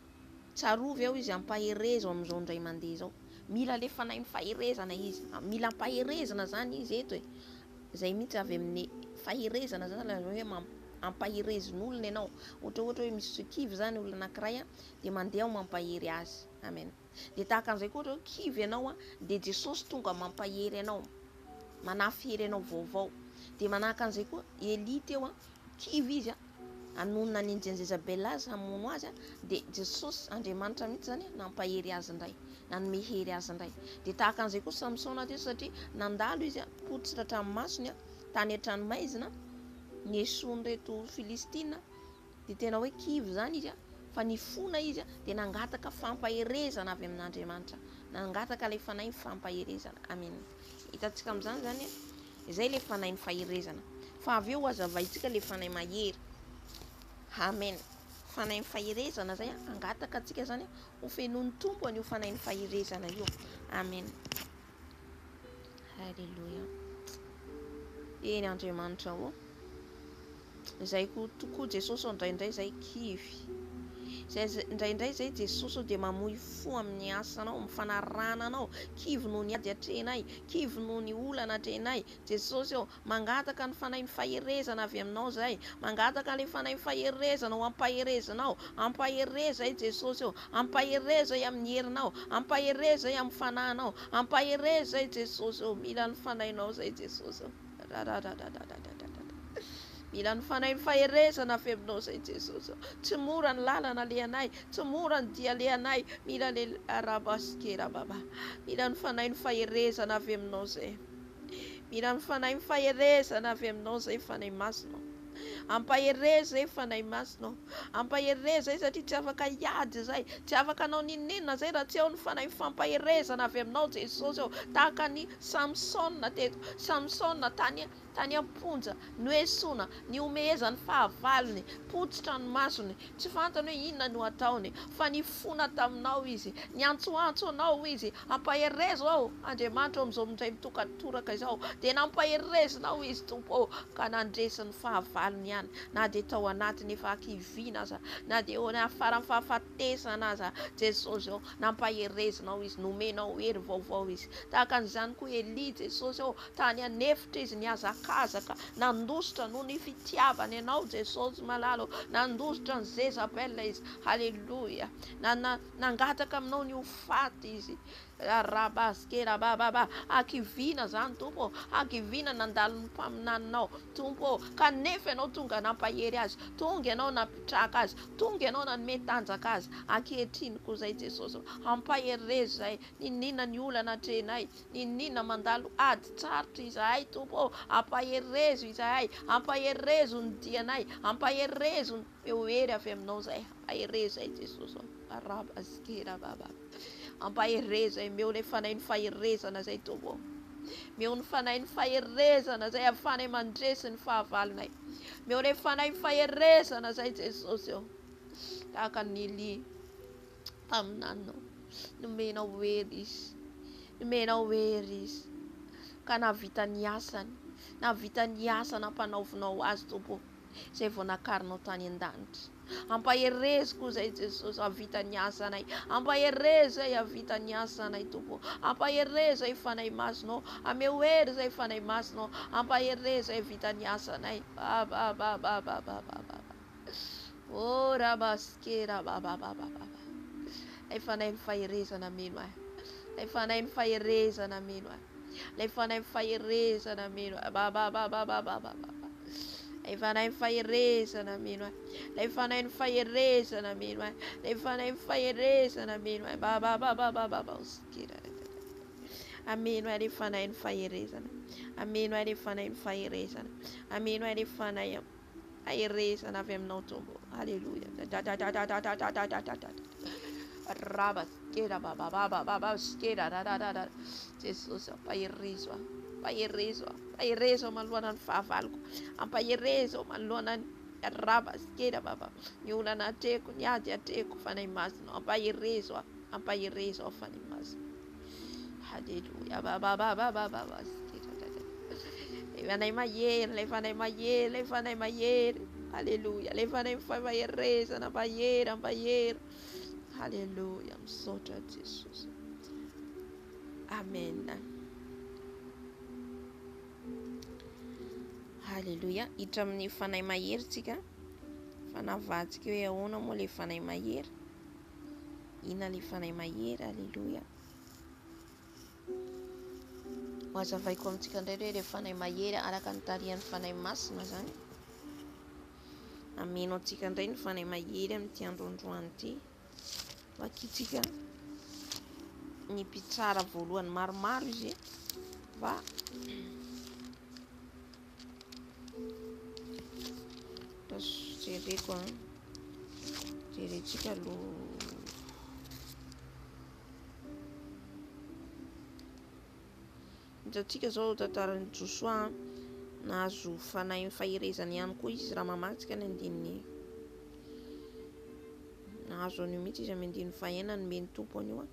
tsarovy aho izy ampaherezo amin'izao indray mandeha izao. Mila le fanahy faherezana izy, mila ampaherezana zany izy eto e. Izay mihitsy avy amin'ny faherezana zany hoe ampaherezin'olona ianao. Ohatra hoe misy kivy zany olona anankiray dia mandeha ao mampahery azy. Amen. Dia tahaka an'izay koa ohatra hoe kivy ianao dia Jesosy tonga mampahery ianao, manafy hery ianao vaovao. Dia manahaka an'izay koa Eli teo kivy izy anonona ny Jezabel azy, hamono azy dia Jesosy Andriamanitra mihitsy zany nampahery azy indray, nanome hery azy indray. Dia tahaka an'izay koa Samson aty satria nandalo izy potsitra hatramin'ny masony tany an-tranomaizina niesoany reto Filistina. Dia tena hoe kivy zany izy fa nifona izy dia nangataka fampaherezana avy amin'Andriamanitra, nangataka le fanahy fampaherezana. Amen. Hitatsika amin'izany zany izay le fanahy faherezana. Fa avy eo azavaitsika le fanahy mahery. Amen. Fanahy faherezana zay angataka atsika zany ho fenon'ny Tompo an'io fanahy faherezana io. Amen. Halleluja. Eny Andriamanitra o. Zay tokoa Jesosy indraindray zay kivy. Indraindray zay Jesosy dia mamoy fo amin'ny asanao, mifanarana anao. Kivy noho ny ady hatrenay, kivy noho ny olana hatrenay. Jesosy mangataka ny fanahy faherezana avy aminao zay, mangataka le fanahy faherezana ho ampaherezanao. Ampahereza Jesosy ampahereza amin'ny herinao, ampahereza amin'ny fanahinao, ampahereza Jesosy mila ny fanahinao zay Jesosy. Mila ny fanahy faherezana avy aminao zay Jesosy. Tsy mora ny lalana lehanay, tsy mora ny dia lehanay. Mila le arabaskera baba. Mila ny fanahy faherezana avy aminao zay. Mila ny fanahy faherezana avy aminao zay fanahy masina. Ampahereza zay fanahy masina, ampahereza zay satria tsy afaka hiady zay, tsy afaka anao ninina zay raha tsy eo ny fanahy fampaherezana avy aminao Jesosy. Tahaka ny Samsona teto, Samsona tany amponja no esoina, ny omeheza ny fahavalony, potsitra ny masony, tsy fantany hoe inona no ataony, fa nifona taminao izy, niantsoantso anao izy. Ampahereza ao Andriamanitra amin'izao mindray mitokatoraka izao, dia nampaherezinao izy Tompo, ka nandresy ny fahavalony ihany, na dia tao anatiny efa hakiviana aza, na dia eo ny afarany fahafatesana aza Jesosy ao, nampaherezinao izy, nomenao hery vaovao izy. Tahaka an'izany koa Elia Jesosy ao, tany anefitra izy niazakazaka, nandositra noho ny fitiavany ianao Jesosy malalo, nandositra ny Jezabel izy. Haleluya, nangataka aminao ny hofaty izy. Rabaskera bababa, hakiviana zany Tompo, hakiviana nandalo ny mpaminaninao Tompo, kanefa ianao tonga nampahery azy, tonga ianao napitraka azy, tonga ianao nanome tanjaka azy. Ankehitriny koa zay Jesosy, ampahereza zay, ninina ny olana atrenay, ninina mandalo ady tsarotra izahay Tompo, ampaherezo izahay, ampaherezo ny dianay, ampaherezo ny peohery avy aminao zay, ampahereza zay Jesosy. Rabaskera bababa, ampahereza meo le fanahy ny faherezana zay Tompo, meo ny fanahy ny faherezana zay, afanahy mandresy ny fahavalonay, meo le fanahy faherezana zay Jesosy eo. Tahaka ny Elia taminanao, nomenao hery izy, nomenao hery izy, ka navita ny asany, navita ny asa nampanaovinao azy Tompo, zay vao nakarinao tany an-danitra. Ampahereza koa zay Jesosy, avita ny asanay, ampahereza zay, avita ny asanay Tompo, ampahereza zay fanahy masinao, ameo hery zay fanahy masinao, ampahereza zay vita ny asanay. Oh rabaskera bababa, lay fanahy ny faherezana mino ahy, lay fanahy ny faherezana mino ahy, lay fanahy ny faherezana mino ahy, babababababa, lay fanahy ny faherezana mino ahy, lay fanahy ny faherezana mino ahy, lay fanahy ny faherezana mino ahy, babababababa skera. Ameno ahy lay fanahy ny faherezana, ameno ahy lay fanahy ny faherezana, ameno ahy lay fanahy faherezana avy aminao Tompo. Haleluya. Rabaskera bababa skera. Jesosy, ampaherezo, ampaherezo, ampaherezo manoloana ny fahavaloko, ampaherezo manoloana ny rabaskera baba, ny olana atreko, ny ady atreko fanahy masina, ampaherezo, ampaherezo fanahy masina. Haleluya, bababababa skera. Lay fanahy mahery, lay fanahy mahery, lay fanahy mahery. Haleluya, lay fanahy faherezana, ampahery, ampahery. Haleluya, misaotra Jesosy. Amen. Haleluya, hiditra amin'ny fanahy mahery tsika, fanavatsika hoe ahoana moa le fanahy mahery, ina le fanahy mahery. Haleluya. Mazavaiko amintsika indray hoe le fanahy mahery araka ny tarihan'ny fanahy masina zany. Ameno antsika indray ny fanahy mahery amin'ity androandroany ity. Vakitsika ny mpitsara voalohany maromaro izy va jereko jerentsika aloha. Hitantsika zao tantaran'ny Josoa, nahazo fanahy faherezana ihany koa izy raha mamatsika ny andininy, nahazo an'io mihitsy izy amin'ny andininy fahaenina nomeny Tompo an'io.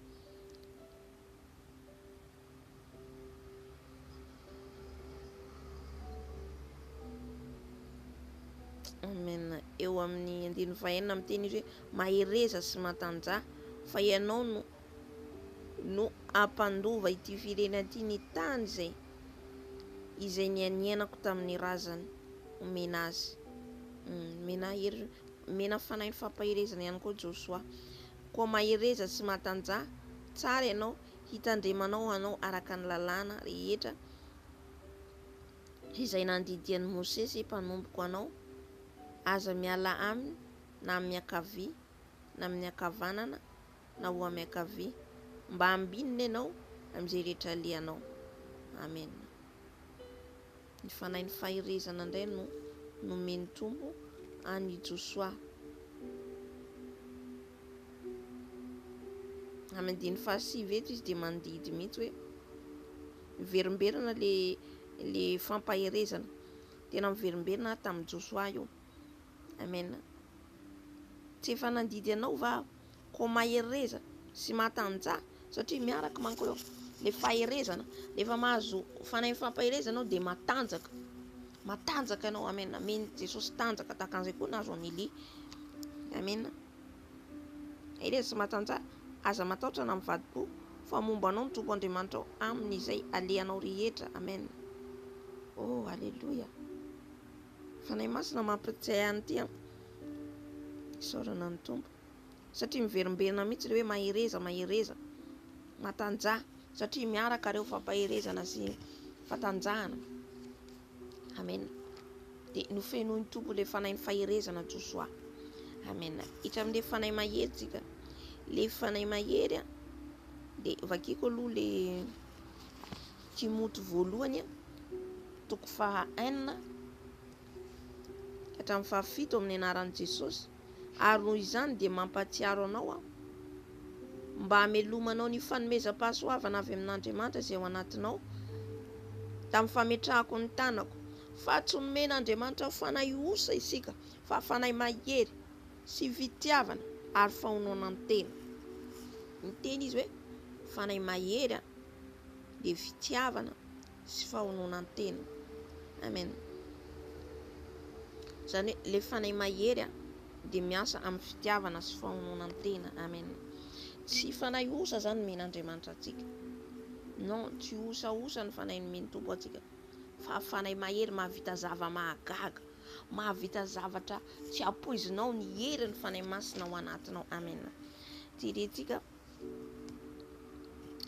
Amen. Eo amin'ny andininy fahaenina miteny izy hoe mahereza sy matanja, fa ianao no ampandova ity firenena ity, ny tany izay nianianako tamin'ny razany, omena azy. Mena fanahy fampaherezana ihany koa Josoa, koa mahereza sy matanja, tsara ianao hitandremanao anao araka ny lalàna rehetra izay nandidian'i Mosesy mpanomboko anao, aza miala aminy na amin'ny ankavia na amin'ny ankavanana na ho amin'ny ankavia, mba ambinina ianao amin'izay rehetra alehanao. Amen. Ny fanahy ny faherezana indray no nomeny tompo any Josoa. Amin'ny andiny fahasivy eto izy dia mandidy mihitsy hoe miverimberina le fampaherezana, tena miverimberina tamin'ny Josoa io. Amen. Tsy efa nandidy anao va ko mahereza sy matanjah, satria miaraka manko eo le faherezana. Rehefa mahazo fanahy fampaherezana anao dia matanjaka anao. Amen. Amen. Jesosy tanjaka tahaka an'izay koa nahazo an'Elia. Amen. Hereza sy matanjah, aza matahotra na mivadi-po, fa momba anao ny Tompo Andriamanitra amin'izay alehanao rehetra. Amen. Oh, alléluia. Fanahy masina mampitsay an'ity isaorana ny Tompo, satria miverimberina mihitsy le hoe mahereza matanjah, satria miaraka reo fampaherezana sy fatanjahana. Amen. Dia nofenoin'ny Tompo le fanahy faherezana Josoa. Amen. Hitra amin'le fanahy mahery tsika. Le fanahy mahery dia vakiko aloha le Timoty voalohany toko faha-1 hatramin'ny faha-7 amin'ny anaran'i Jesosy. Ary noho izany dia mampatsiaro anao mba hamelomanao ny fanomezam-pahasoavana avy amin'Andriamanitra izay ao anatinao tamin'ny fametrahako ny tanako. Fa tsy nomen'Andriamanitra fanahy osa isika, fa fanahy mahery sy fitiavana ary fahonoana ny tena. Ny teny izy hoe fanahy mahery dia fitiavana sy fahonoana ny tena. Amen. Zany hoe le fanahy mahery dia miasa amin'ny fitiavana sy fahonoana ny tena. Amen. Tsy fanahy osa zany men'Andriamanitra antsika. Non, tsy osa ny fanahy nomeny Tompo antsika, fa fanahy mahery mahavita zava-mahagaga, mahavita zavatra tsy ampoizinao ny heriny fanahy masina ao anatinao. Amen. Tirentsika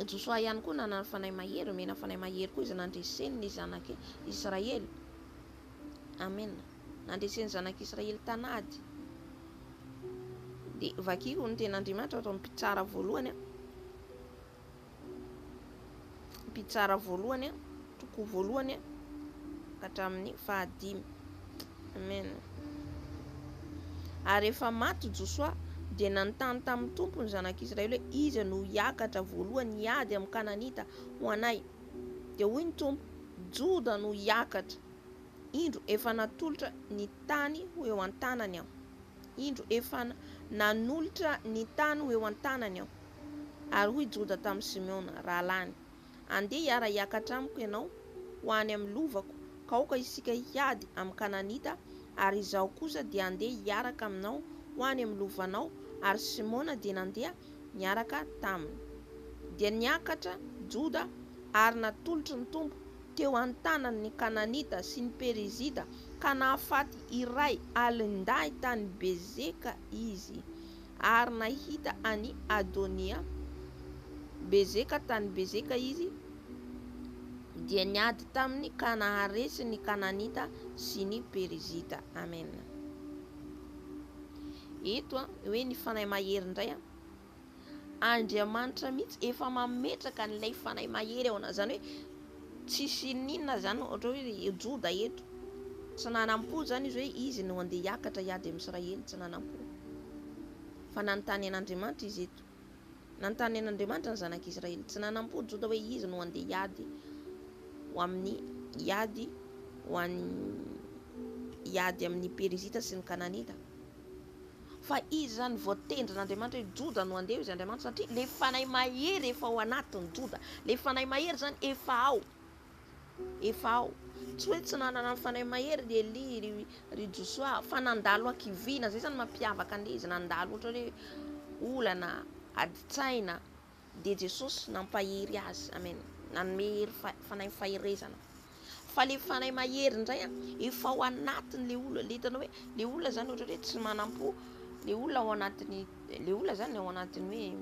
Josoa ihany koa nanana fanahy mahery, mena fanahy mahery koa izy nandreseny ny zanaka Israely. Amen. Nandreseny zanaka Israely tanady. Dia vakiko ny ten'Andriamanitra atao amin'ny mpitsara voalohany toko voalohany hatramin'ny faha-5. Amen. Ary rehefa maty Josoa dia nanontany tamin'ny Tompo ny zanak'Israely hoe iza no hiakatra voalohany hiady amin'ny Kananita ho anay. Dia hoy ny Tompo, Joda no hiakatra. Indro efa natolotra ny tany ho eo an-tanany aho. Indro efa nanolotra ny tany ho eo an-tanany aho. Ary hoy Joda tamin'ny Simeona rahalany, andeha hiara-hiakatra amiko ianao ho any amin'ny lovako, ka aoka isika hiady amin'ny Kananita, ary izaho kosa dia andeha hiaraka aminao ho any amin'ny lovanao. Ary Simeona dia nandeha niaraka taminy. Dia niakatra Joda ary natolotra ny Tompo teo an-tanany ny Kananita sy ny Perizita, ka nahafaty iray alindahy tany Bezeka izy. Ary nahita any Adonia Bezeka, tany Bezeka izy, dia niady taminy ka naharesy ny Kananita sy ny Perizita. Amen. Eto hoe ny fanahy mahery indray Andriamanitra mihitsy efa mametraka an'ilay fanahy mahery ao ana. Zany hoe tsisy ninona zany, ohatra hoe Joda eto tsy nanampo zany izy hoe izy no andeha hiakatra hiady amin'ny Israely, tsy nanampo, fa nanontany an'Andriamanitra izy eto. Nanontany an'Andriamanitra ny zanak'Israely, tsy nanampo Joda hoe izy no andeha hiady ho amin'ny Perizita sy ny Kananita. Fa izy zany voatendrin'Andriamanitra hoe Joda no andeha izy Andriamanitra, satria le fanahy mahery efa ao anatiny Joda. Le fanahy mahery zany efa ao. Tsy hoe tsy nanana fanahy mahery dia ry Josoa, fa nandalo ankiviana. Zay zany mampiavaka an'ilay izy, nandalo ohatra hoe olana, adi-tsaina, dia Jesosy nampahery azy. Amen. Nanome hery fanahy faherezana. Fa le fanahy mahery indray efa ao anatiny le olona. Le hitanao hoe le olona zany ohatra hoe tsy manampo, le olona ao anatiny, le olona zany ao anatiny hoe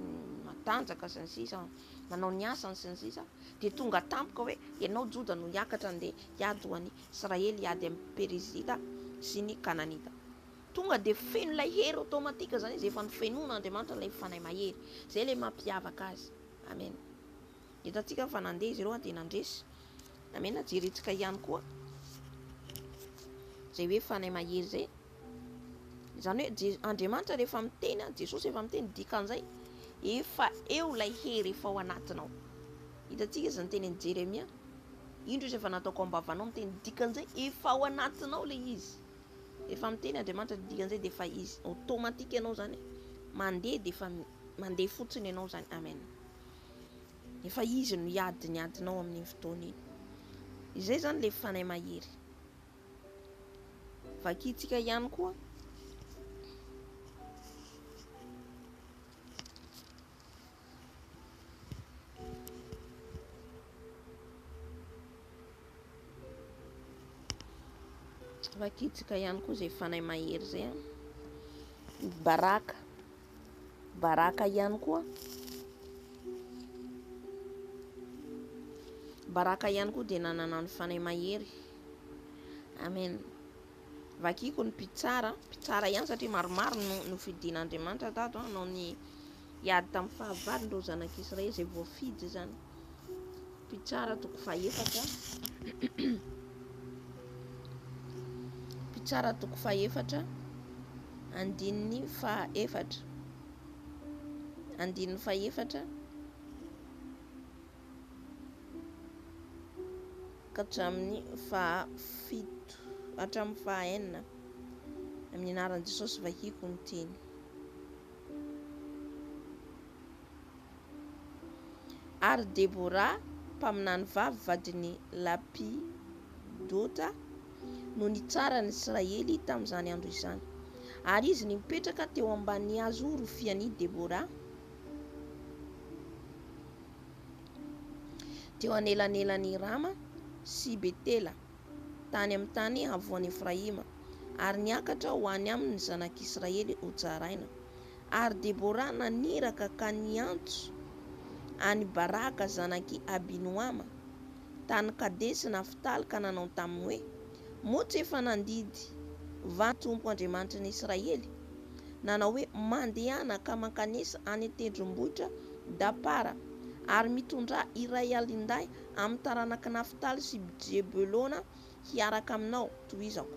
matanjaka sy ny sisa, manao ny asany sy ny sisa, dia tonga tampoka hoe ianao Joda no hiakatra andeha hiady ho an'ny Israely, hiady amin'ny Perizita sy ny Kananita. Tonga dia feno ilay hery automatika zany izy, efa nofenoin'Andriamanitra ilay fanahy mahery. Zay ilay mampiavaka azy. Amen. Hitantsika fa nandeha izy ireo dia nandresy. Amen. Jerentsika ihany koa zay hoe fanahy mahery zay. Izany hoe Andriamanitra rehefa miteny, Jesosy efa miteny dikan'izay, efa eo ilay hery efa ao anatinao. Hitantsika izany teny Jeremia, indro izy efa nataoko ambavanao miteny dikan'izay, efa ao anatinao ilay izy. Efa miteny Andriamanitra dikan'izay dia efa izy automatique ianao zany mandeha dia efa mandeha fotsiny ianao zany. Amen. Efa izy no iadinao amin'ny fotoana iny. Izay zany ilay fanahy mahery. Vakintsika ihany koa zay fanahy mahery zay. Baraka ihany koa. Baraka ihany koa dia nanana ny fanahy mahery. Amen. Vakiko ny mpitsara ihany satria maromaro no fidin'Andriamanitra tato anao ny iady tamin'ny fahavalo ireo zanak'Israely izay voafidy zany. Mpitsara toko fahaefatra. Mpitsara toko fahaefatra andininy fahaefatra. Andininy fahaefatra ka hatramin'ny fahafito, hatramin'ny fahaenina. Amin'ny anaran'i Jesosy vakiko ny teny. Ary Debora mpaminany vavy vadiny Lapidota no nitsara ny Israely tamin'izany andro izany. Ary izy nipetraka teo ambany hazo rofian'i Debora, teo anelanelan'i Rama sy Betela, tany amin'ny tany avoan'i Efraima, ary niakatra ho any amin'ny zanak'Israely ho jaraina. Ary Debora naniraka ka niantso any Baraka zanaky Abinoama tany Kadesy Naftaly ka nanao taminy hoe: motsy efa nandidy va Tompo Andriamanitra ny Israely, nanao hoe mandehana ka mankanesa any tendrombohitra dapara, ary mitondra iray alinday amin'ny taranaky Naftaly sy Jebelona hiaraka aminao toy izako.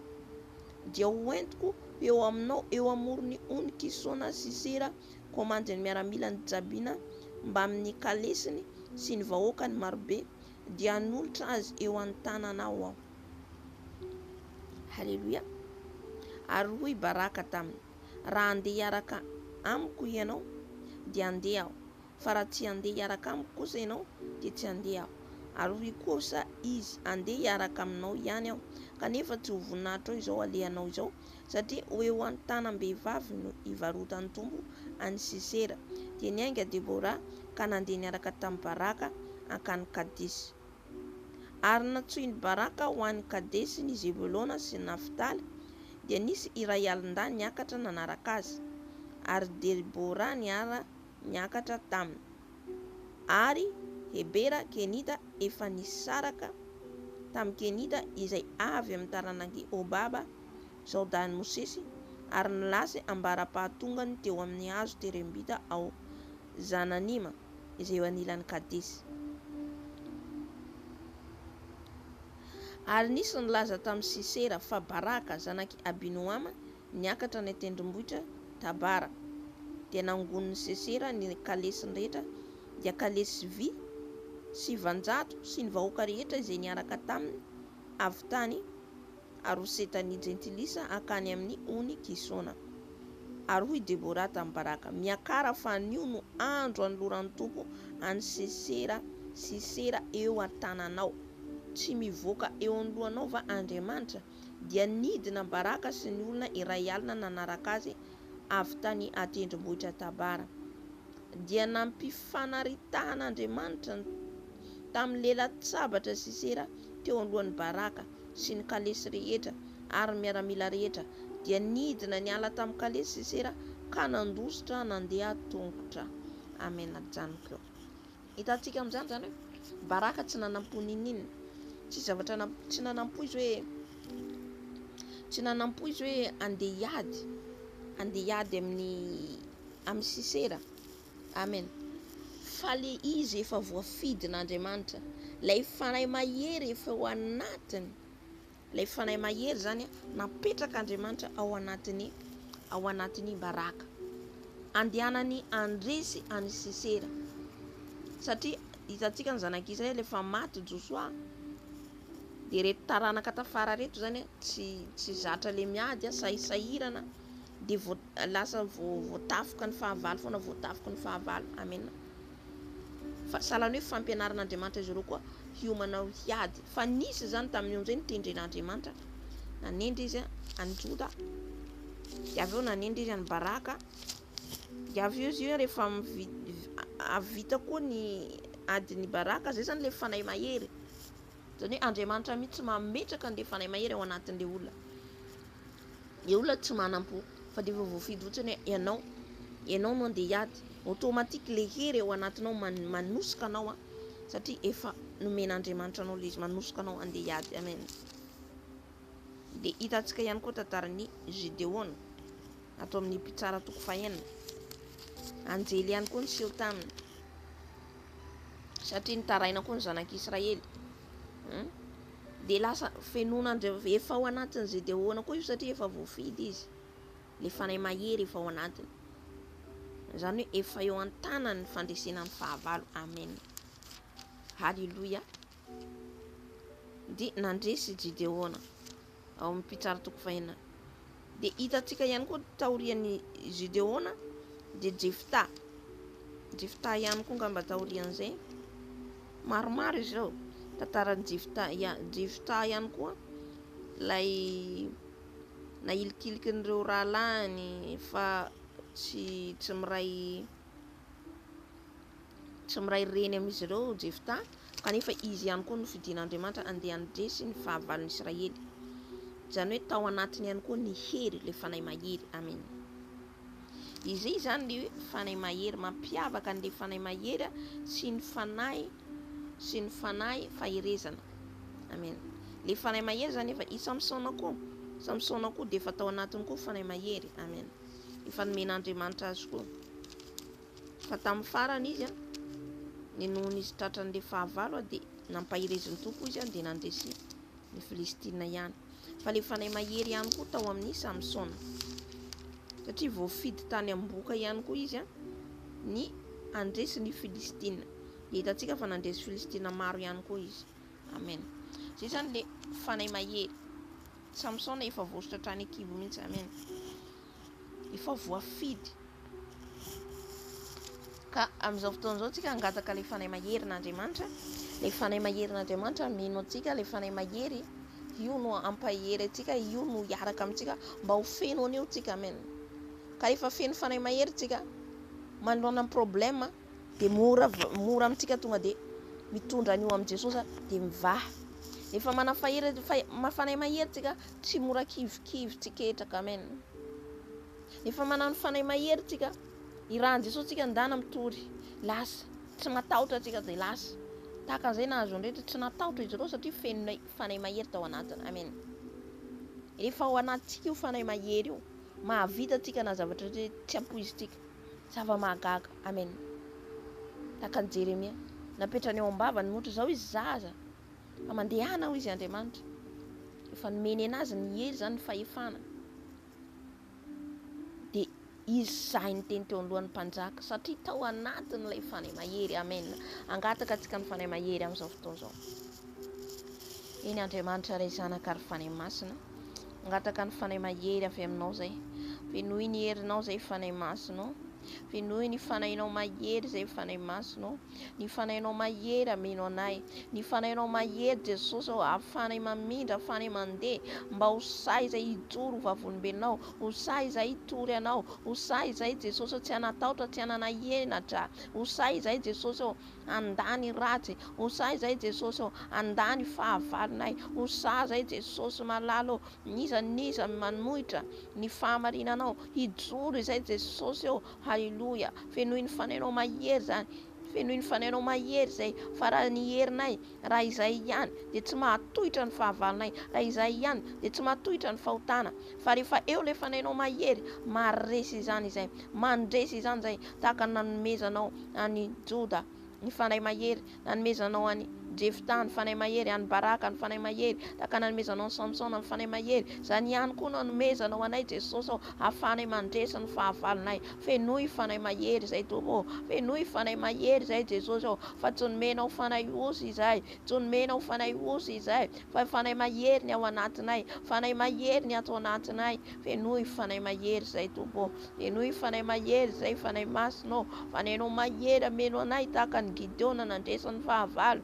Dia hoentiko eo aminao eo amorony ony Kisona sy Sera, komandiny miaramila ny Jabina mba amin'ny kalesiny sy ny vahoakany marobe, dia hanolotra azy eo an-tananao aho. Halleluia. Ary hoy Baraka taminy: raha andeha hiaraka amiko ianao dia andeha aho, fa raha tsy andeha hiaraka amiko kosa ianao dia tsy andeha aho. Ary hoy kosa izy: andeha hiaraka aminao ihany aho, kanefa tsy ho voninahitra izao alehanao izao, satria ho eo an-tanan-behivavy no ivarotany tombo any Sisera. Dia niainga Debora ka nandeha niaraka tamin'ny Baraka hankany Kadesy. Ary natsoiny Baraka ho any Kadesy ny Zebelona sy Naftaly, dia nisy iray alinda niakatra nanaraka azy, ary Debora niakatra taminy. Ary Hebera Kenita efa nisaraka tamin'ny Kenita izay avy amin'ny taranaky Obaba Zaodany Mosesy, ary nilasy ambara-pahatongany teo amin'ny hazo terembita ao Zananima izay eo anilan'ny Kadesy. Ary nisy nilaza tamin'ny Sisera fa Baraka zanaky Abinoama niakatra ny tendrombohitra Tabara, dia nangoniny Sisera ny kalesiny rehetra, dia kalesy vy sy vanjato sy ny vahoaka rehetra izay niaraka taminy avy tany Arosetan'ny Jentilisa akany amin'ny ony Kisona. Ary hoy Debora tamin'ny Baraka: miakara fa anio no andro anoloran'ny Tompo any Sisera eo an-tananao, tsy mivoaka eo anoloanao va Andriamanitra? Dia nidina Baraka sy ny olona iray alina nanaraka azy avy tany atendrombohitra Tabara. Dia nampifanaritahana tamin'ny lelan-tsabatra Sisera teo alohan'ny Baraka sy ny kalesy rehetra ary miaramila rehetra. Dia nidina niala tamin'ny kalesy Sisera ka nandositra nandeha tongotra. Amen. Janiko. Hitantsika amin'izany zany hoe Baraka tsy nanampoy ninina, tsy nanampoy izy hoe andeha hiady amin'ny Sisera. Amen. Fa le izy efa voafidin'Andriamanitra, lay fanahy mahery efa ao anatiny, ilay fanahy mahery zany napetraka Andriamanitra ao anatin'ny baraka, andehanany andresy any Sisera, satria hitantsika ny zanak'Israely efa maty Josoa, dia reto taranaka tafara reto zany tsy zatra le miady sahirana, dia lasa voatafoka ny fahavalo foana, voatafoka ny fahavalo. Amen. Fa sahalan'ny hoe fampianaran'Andriamanitra izy ireo koa hiomanao hiady, fa nisy zany tamin'ny amin'izay nitendren'Andriamanitra, nanendry izy any Joda, dia avy eo nanendry izy any Baraka, dia avy eo izy io rehefa avita koa ny adiny Baraka, zay zany le fanahy mahery. Zany hoe Andriamanitra mihitsy mametraka an'le fanahy mahery ao anatin'le olona. Le olona tsy manam-po, fa dia voafidy fotsiny hoe ianao no andeha hiady, automatique le hery ao anatinao manosika anao, satria efa nomen'Andriamanitra anao le izy manosika anao andeha hiady. Amen. Dia hitantsika ihany koa tantaran'ny Gideona atao amin'ny mpitsara toko fahenina, anjely ihany koa niseho taminy, satria nitaraina koa ny zanak'Israely. Dia lasa fenona efa ao anatin'ny Gideona koa io, satria efa voafidy izy, le fanahy mahery efa ao anatiny, zany hoe efa eo an-tanany ny fandresena ny fahavalo. Amen. Halleluja. Dia nandresy Gideona ao amin'ny mpitsara toko fahenina. Dia hitantsika ihany koa taorian'ny Gideona dia Jefta ihany koa ngamba taorian'izay, maromaro izy ireo tantaran'ny Jefta ihany koa, lay nahilikilikin'ireo rahalahiny fa tsy miray reny amin'izy ireo Jefta, kanefa izy ihany koa nofidian'Andriamanitra andeha handresy ny fahavalon'ny Israely, zany hoe tao anatiny ihany koa ny hery le fanahy mahery. Amen. Izy zany le fanahy mahery, mampiavaka an'le fanahy mahery sy ny fanahy Faherezana. Amen. Le fanahy mahery zany efa Samsona koa dia efa tao anatiny koa fanahy mahery. Amen. Efa nomen'Andriamanitra azy koa, fa tamin'ny farany izy ny nohon'izy tratran'le fahavalo dia nampahereziny tompo izy dia nandresy ny Filistina ihany. Fa le fanahy mahery ihany koa tao amin'ny Samsona, satria voafidy tany am-boka ihany koa izy ny andresy ny Filistina. Hitantsika fa nandresy Filistina maro ihany koa izy. Amen. Zay zany le fanahy mahery. Samsona efa voasitra trany kibo mihitsy. Amen. Efa voafidy. Ka amin'izao fotoana izao tsika angataka le fanahy mahery n'Andriamanitra. Le fanahy mahery n'Andriamanitra mino antsika, le fanahy mahery io no ampahery antsika, io no hiaraka amintsika mba ho feno anio tsika. Amen. Ka rehefa feno fanahy mahery tsika manoloana amin'ny problème, dia mora amintsika tonga dia mitondra an'io amin'i Jesosy dia mivaha. Efa fanahy mahery tsika tsy mora kivikivy tsiketraka. Amen. Efa manano fanahy mahery tsika, i rahan'i Jesosy tsika ndana mitory, lasa tsy matahotra tsika dia lasa tahaka an'izay nahazo andretra, tsy natahotra izy ireo satria feno fanahy mahery tao anatiny. Amen. Rehefa ao anatintsika io fanahy mahery io, mahavita tsika na zavatra tsy ampoizitsika, zava-mahagaga. Amen. Tahaka ny Jeremia napetrany ao am-bavany, motra izao izy zaza fa mandehana ho izy Andriamanitra, efa nomeny anazy ny hery zany ny fahefana, dia izy sahy niteny teo alohan'ny mpanjaka, satria tao anatiny ilay fanahy mahery. Amen. Angataka antsika ny fanahy mahery amin'izao fotoana izao. Eny Andriamanitra ray zanaka ary fanahy masina, angataka ny fanahy mahery avy aminao zay, fenohy ny herinao zay fanahy masinao, fenohy ny fanahinao mahery zay fanahy masinao, ny fanahinao mahery ameno anay, ny fanahinao mahery Jesosy afanahy mamindra, afanahy mandeha, mba ho say izay hijoro vavolombelonao, ho say izay hitory anao, ho say izay Jesosy tsy hanatahotra, tsy hananahenatra, ho say izay Jesosy andany ratsy, ho say izay Jesosy andany fahavalonay, ho say izay Jesosy malalo niza manohitra ny fahamarinanao, hijoro izay Jesosy Halleluja. Fenohy ny fanahinao mahery zany, fenohy ny fanahinao mahery zay, fa raha ny herinay, raha izay ihany dia tsy mahatohitra ny fahavalonay, raha izay ihany dia tsy mahatohitra ny fahotana, fa rehefa eo le fanahinao mahery, maresy izany izay, mandresy izany izay, tahaka nanomezanao any Joda ny fanahy mahery, nanomezanao any Jeftany Fanahy Mahery, any Baraka ny Fanahy Mahery, tahaka nanomezanao ny Samsona ny Fanahy Mahery, zany ihany koa nanomezanao anay Jesosy ahafahanay mandresy ny fahavalonay. Fenoy Fanahy Mahery zay Tompo, fenoy Fanahy Mahery zay Jesosy fa tsy nomenao fanahiosa izay, tsy nomenao fanahiosa izay, fa Fanahy Mahery ny ao anatinay, Fanahy Mahery ny ato anatinay. Fenoy Fanahy Mahery zay Tompo, fenoy Fanahy Mahery zay Fanahy Masina, fanahinao mahery ameno anay tahaka ny Gideona nandresy ny fahavalo.